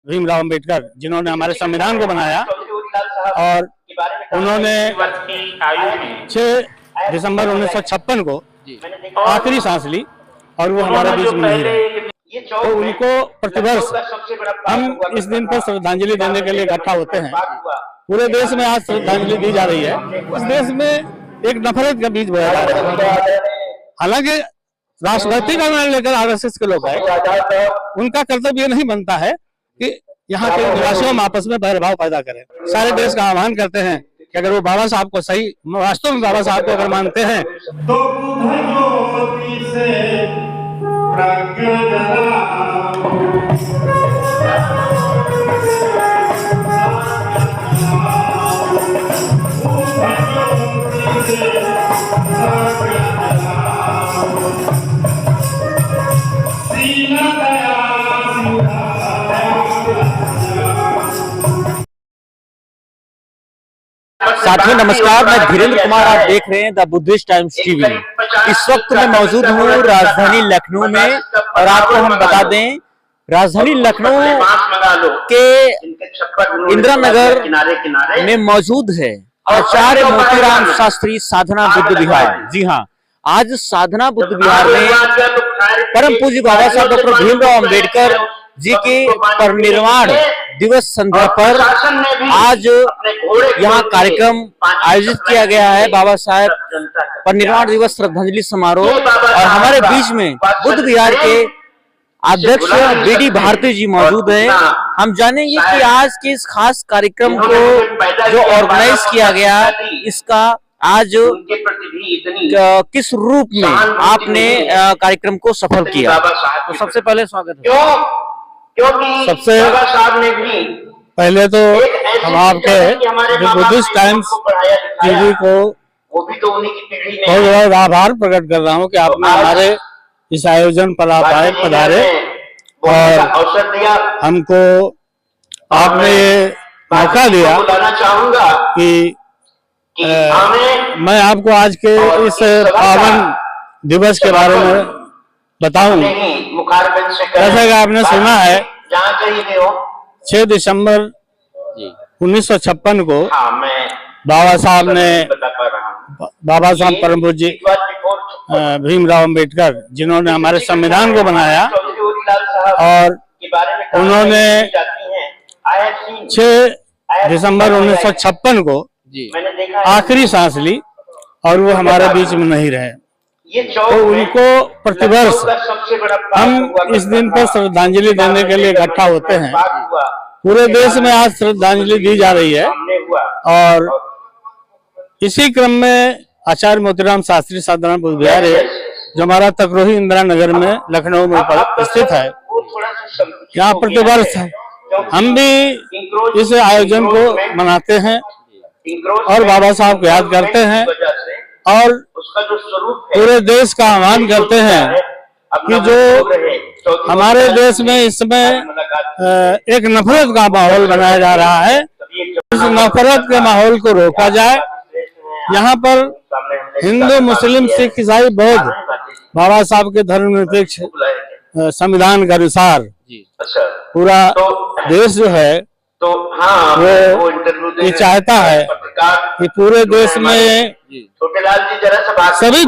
भीमराव अंबेडकर, जिन्होंने हमारे संविधान को बनाया और उन्होंने 6 दिसंबर 1956 को आखिरी सांस ली और वो हमारे बीच में नहीं रहे। तो उनको प्रतिवर्ष हम इस दिन पर श्रद्धांजलि देने के लिए इकट्ठा होते हैं। पूरे देश में आज श्रद्धांजलि दी जा रही है। इस देश में एक नफरत का बीज बोया जा रहा है। हालांकि राष्ट्रभक्ति का नाम लेकर आरएसएस के लोग हैं, उनका कर्तव्य नहीं बनता है कि यहाँ के निवासियों में आपस में बैरभाव पैदा करें। सारे देश का आह्वान करते हैं कि अगर वो बाबा साहब को सही वास्तव में बाबा साहब को अगर मानते हैं तो साथियों नमस्कार, मैं धीरेन्द्र कुमार, आप देख रहे हैं द बुद्धिस्ट टाइम्स टीवी। इस वक्त मैं मौजूद हूँ राजधानी लखनऊ में और आपको हम बता दें राजधानी लखनऊ के इंदिरा नगर में मौजूद है आचार्य मोतीराम शास्त्री साधना बुद्ध विहार। जी हाँ, आज साधना बुद्ध विहार में परम पूज्य बाबा साहब डॉक्टर भीमराव अंबेडकर जी के परिनिर्वाण दिवस संध्या पर आज यहाँ कार्यक्रम आयोजित किया गया है। बाबा साहब परिनिर्वाण दिवस श्रद्धांजलि समारोह और हमारे बीच में बुद्ध विहार के अध्यक्ष बीडी भारती जी मौजूद हैं। हम जानेंगे कि आज के इस खास कार्यक्रम को जो ऑर्गेनाइज किया गया, इसका आज किस रूप में आपने कार्यक्रम को सफल किया। तो सबसे पहले स्वागत है। सबसे पहले तो हम आपके बुद्धिस्ट टाइम्स टीवी को बहुत बहुत आभार प्रकट कर रहा हूँ कि आपने हमारे इस आयोजन पर आप आए, पधारे और हमको आपने ये मौका दिया कि मैं आपको आज के इस पावन दिवस के बारे में बताऊं। जैसा कि आपने सुना है 6 दिसंबर 1956 को बाबा साहब परम पूज्य भीमराव अंबेडकर, जिन्होंने हमारे संविधान को बनाया और उन्होंने 6 दिसंबर 1956 को आखिरी सांस ली और वो हमारे बीच में नहीं रहे। तो उनको प्रतिवर्ष हम इस दिन पर श्रद्धांजलि देने के लिए इकट्ठा होते हैं। पूरे देश में आज श्रद्धांजलि दी जा रही है और इसी क्रम में आचार्य मोतीराम शास्त्री साधना बुद्ध विहार है, जो हमारा तकरोही इंदिरा नगर में लखनऊ में स्थित है। यहाँ प्रतिवर्ष हम भी इस आयोजन को मनाते हैं और बाबा साहब को याद करते हैं और पूरे देश का आह्वान करते हैं कि जो हमारे देश में इस समय एक नफरत का माहौल बनाया जा रहा है, इस नफरत के माहौल को रोका जाए। यहाँ पर हिंदू, मुस्लिम, सिख, ईसाई, बौद्ध बाबा साहब के धर्मनिरपेक्ष संविधान के अनुसार पूरा देश जो है वो ये चाहता है कि पूरे देश में सभी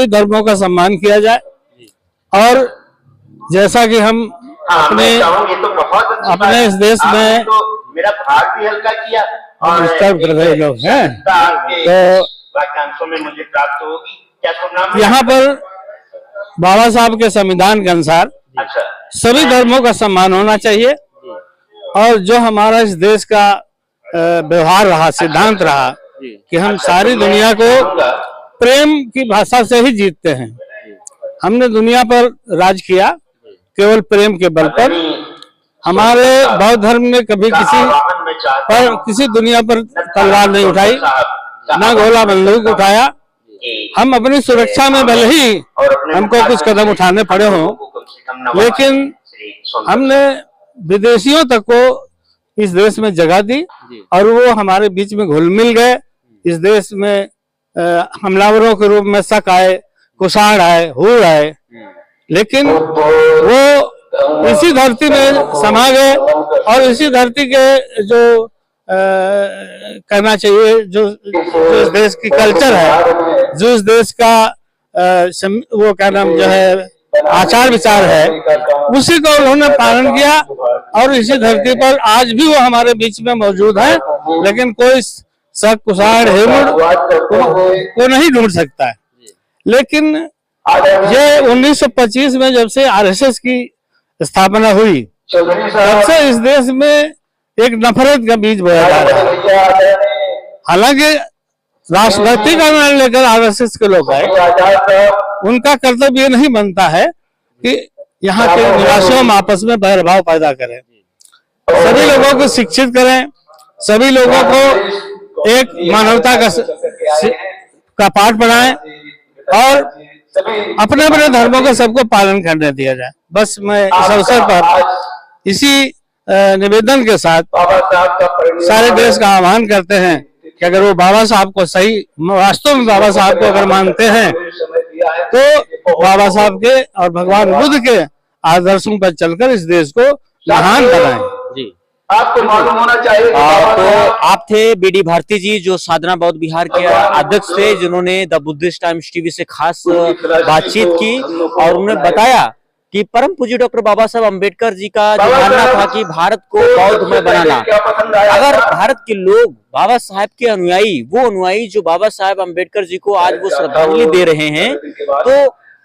धर्मों का सम्मान किया जाए। और जैसा कि हम अपने इस देश में मेरा भाग भी हल्का किया और उत्तर प्रदेश लोग हैं, तो मुझे प्राप्त होगी। यहाँ पर बाबा साहब के संविधान के अनुसार सभी धर्मों का सम्मान होना चाहिए और जो हमारा इस देश का व्यवहार रहा, सिद्धांत रहा कि हम सारी दुनिया को प्रेम की भाषा से ही जीतते हैं। हमने दुनिया पर राज किया केवल प्रेम के बल पर। हमारे बौद्ध धर्म ने कभी किसी दुनिया पर तलवार नहीं उठाई, ना गोला बंदूक उठाया। हम अपनी सुरक्षा में भले ही हमको कुछ कदम उठाने पड़े हों, लेकिन हमने विदेशियों तक को इस देश में जगह दी और वो हमारे बीच में घुल मिल गए। इस देश में हमलावरों के रूप में शक आए, कुषाण आए, हूर आए, लेकिन वो इसी धरती में समा गए और इसी धरती के जो कहना चाहिए जो इस देश की कल्चर है, जो इस देश का वो क्या नाम जो है आचार विचार है, उसी को उन्होंने पालन किया और इसी धरती पर आज भी वो हमारे बीच में मौजूद है। लेकिन कोई शक कुशाण हेमुड़ को नहीं ढूंढ सकता है। लेकिन ये 1925 में जब से आरएसएस की स्थापना हुई, तब से इस देश में एक नफरत का बीज बोया जा रहा है। हालांकि राष्ट्रभक्ति का नाम लेकर आरएसएस के लोग आए, उनका कर्तव्य ये नहीं बनता है कि यहाँ के निवासियों में आपस में बैरभाव पैदा करें। सभी लोगों को शिक्षित करें, सभी लोगों को एक मानवता का पाठ पढ़ाएं और अपने अपने धर्मों का सबको पालन करने दिया जाए। बस मैं इस अवसर पर इसी निवेदन के साथ सारे देश का आह्वान करते हैं कि अगर वो बाबा साहब को सही वास्तव में बाबा साहब को अगर मानते हैं तो बाबा साहब के और भगवान बुद्ध के आदर्शों पर चलकर इस देश को महान बनाएं। जी, आपको मालूम होना चाहिए तो आप थे बीडी भारती जी, जो साधना बौद्ध विहार के अध्यक्ष थे, जिन्होंने द बुद्धिस्ट टाइम्स टीवी से खास बातचीत की और उन्होंने बताया कि परम पूज्य डॉक्टर बाबा साहब अम्बेडकर जी का जो मानना था कि भारत को बौद्धमय बनाना। अगर भारत के लोग बाबा साहब के अनुयायी, वो अनुयायी जो बाबा साहब अम्बेडकर जी को आज वो श्रद्धांजलि दे रहे हैं, तो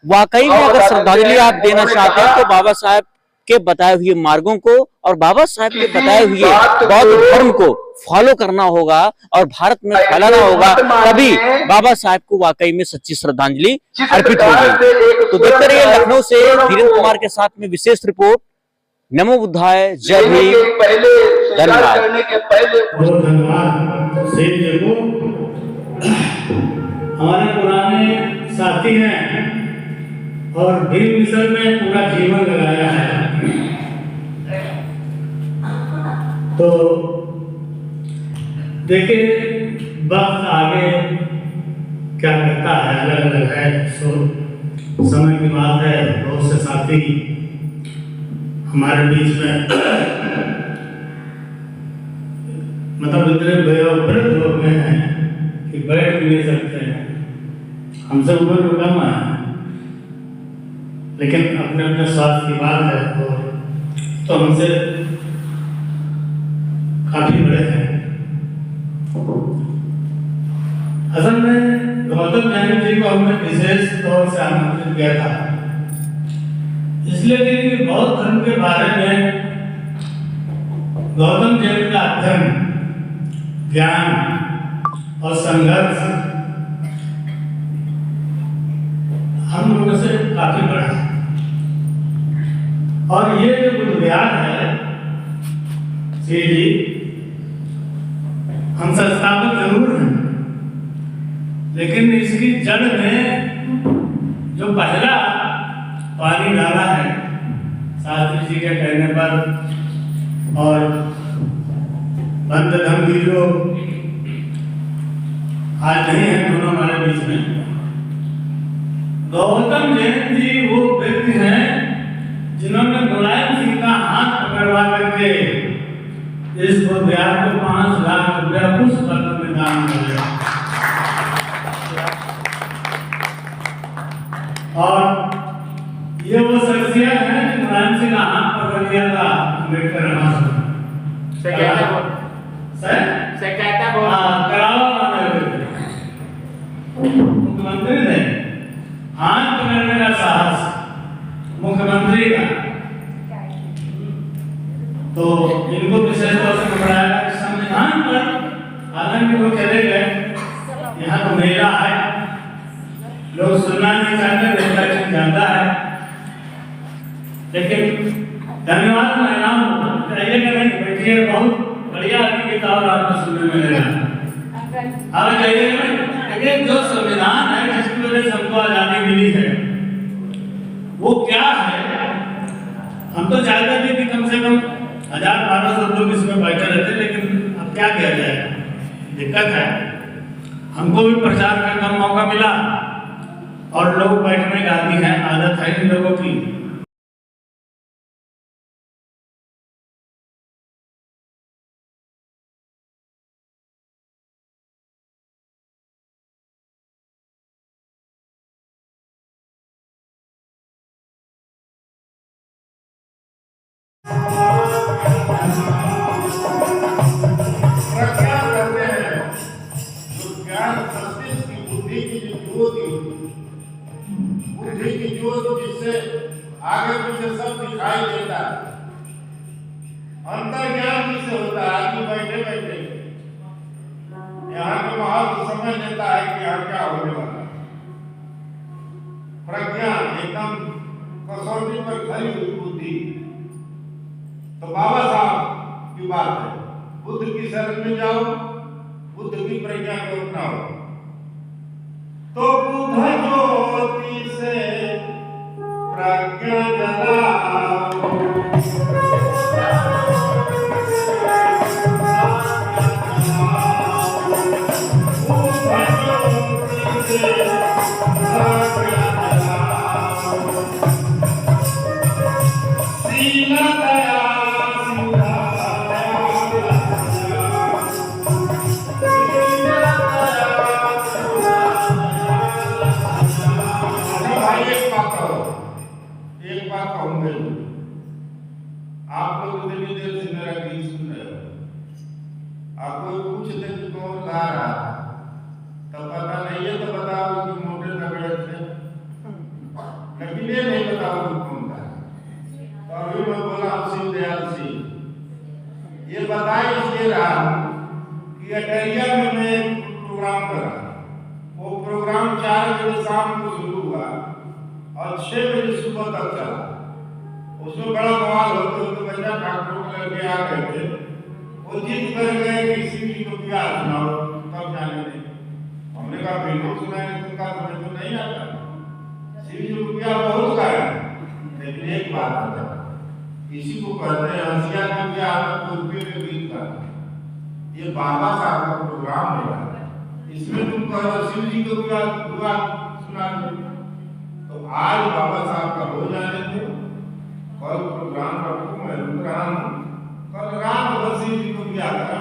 वाकई में अगर श्रद्धांजलि आप देना चाहते हैं तो बाबा साहब के बताए हुए मार्गों को और बाबा साहब के बताए हुए बौद्ध धर्म को फॉलो करना होगा और भारत में फैलाना होगा, तभी बाबा साहब को वाकई में सच्ची श्रद्धांजलि अर्पित होगी। तो देखते रहिए लखनऊ से धीरेन्द्र कुमार के साथ में विशेष रिपोर्ट। नमो बुद्धाय, जय भीम, धन्यवाद। हमारे पुराने साथी हैं और भीम मिशन में पूरा जीवन लगाया है। तो देखिए वक्त आगे क्या करता है, अलग अलग है, समय की बात है। बहुत से साथी हमारे बीच में मतलब इतने वयोवृद्ध हो गए हैं कि बैठ भी नहीं सकते हैं। हमसे उम्र कम है, लेकिन अपने अपने स्वास्थ्य की बात है और तो हमसे काफी बड़े हैं। असल में गौतम जैन जी को हमने विशेष तौर से आमंत्रित किया था, इसलिए कि बौद्ध धर्म के बारे में गौतम जैन का अध्ययन, ज्ञान और संघर्ष हम लोगों से काफी बड़ा है। और ये जो बुद्ध विहार है जी, हम संस्थापक जरूर हैं, लेकिन इसकी जड़ में जो पहला पानी डाला है शास्त्री जी के कहने पर, और बंद धर्म जो आज नहीं है, दोनों हमारे बीच में। गौतम जैन जी वो व्यक्ति हैं जिन्होंने मुलायम सिंह का हाथ पकड़वा करके इस विहार को 5 लाख रुपया उस वक्त में दान कर दिया। और ये वो शख्सियत है कि मुलायम सिंह का हाथ पकड़ लिया था अम्बेडकर मुख्यमंत्री ने हाथ पकड़ने का साहस मुख्यमंत्री का, तो इनको विशेष तौर से पकड़ाया संविधान पर। हालांकि वो चले गए, यहाँ तो महिला है, लोग सुनना नहीं चाहते, निर्वाचन ज्यादा है, लेकिन धन्यवाद महिलाओं को। कहिएगा नहीं, बैठिए, बहुत बढ़िया आपकी किताब आपको सुनने मिलेगा। आप कहिएगा नहीं, जो संविधान है जिसकी वजह से हमको आजादी मिली है वो क्या है। हम तो चाहते थे कि कम से कम 1000-1200 लोग इसमें बैठे रहते, लेकिन अब क्या किया जाए, दिक्कत है। हमको भी प्रचार का कम मौका मिला और लोग बैठने का आदी है, आदत है इन लोगों की। दिखाई देता है। अंतर्ज्ञान जिसे होता है आदमी बैठे बैठे यहाँ के माहौल को समझ लेता है कि यहाँ क्या होने वाला है। प्रज्ञान एकदम कसौटी पर खरी हुई बुद्धि। तो बाबा साहब की बात है, बुद्ध की शरण में जाओ, बुद्ध की प्रज्ञा को अपनाओ। तो बुद्ध ज्योति से प्रज्ञा जलाओ, एक बात कहूंगा, आप लोग इतनी देर से मेरा गीत सुन रहे हो, आपको पूछते कि कौन गा रहा था, तब पता नहीं है तो बताओ कि मोटे तगड़े थे, लेकिन ये नहीं बताओ कि कौन था। तो अभी मैं बोला शिव दयाल सिंह। ये बताए इसलिए रहा कि अटरिया में मैं प्रोग्राम कर रहा, वो प्रोग्राम 4 बजे शाम को शुरू हुआ और 6 बजे सुबह तक चला। उसमें बड़ा बवाल होते होते बच्चा ठाकुर को लड़के आ गए थे, वो जिद कर गए कि शिव जी को क्या सुनाओ, तब जाने दें। हमने कहा बिल्कुल सुनाएंगे, तुमका समझ तो नहीं आता। शिव जी को क्या बहुत गाया, लेकिन एक बात बता, इसी को कहते हैं हंसिया का क्या रुपये में गीत का। ये बाबा साहब का प्रोग्राम हो रहा है, इसमें तुम कह रहे शिव जी को क्या सुना दो। तो आज बाबा साहब का हो जाने दो, कल प्रोग्राम रखो, मैं रुक रहा हूँ, कल रात भर शिव जी को क्या करा,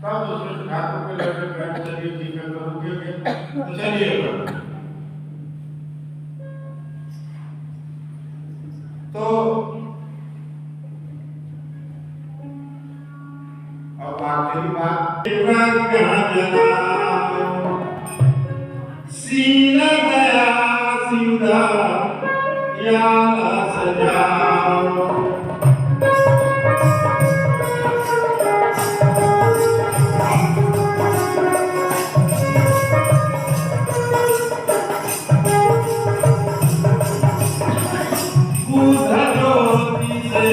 तब उसमें ठाकुर के लड़के बैठ चलिए ठीक है तो रुकेंगे तो चलिए। तो अब आखिरी बात, सीना दया सीधा या सजाओ, बुद्ध ज्योति से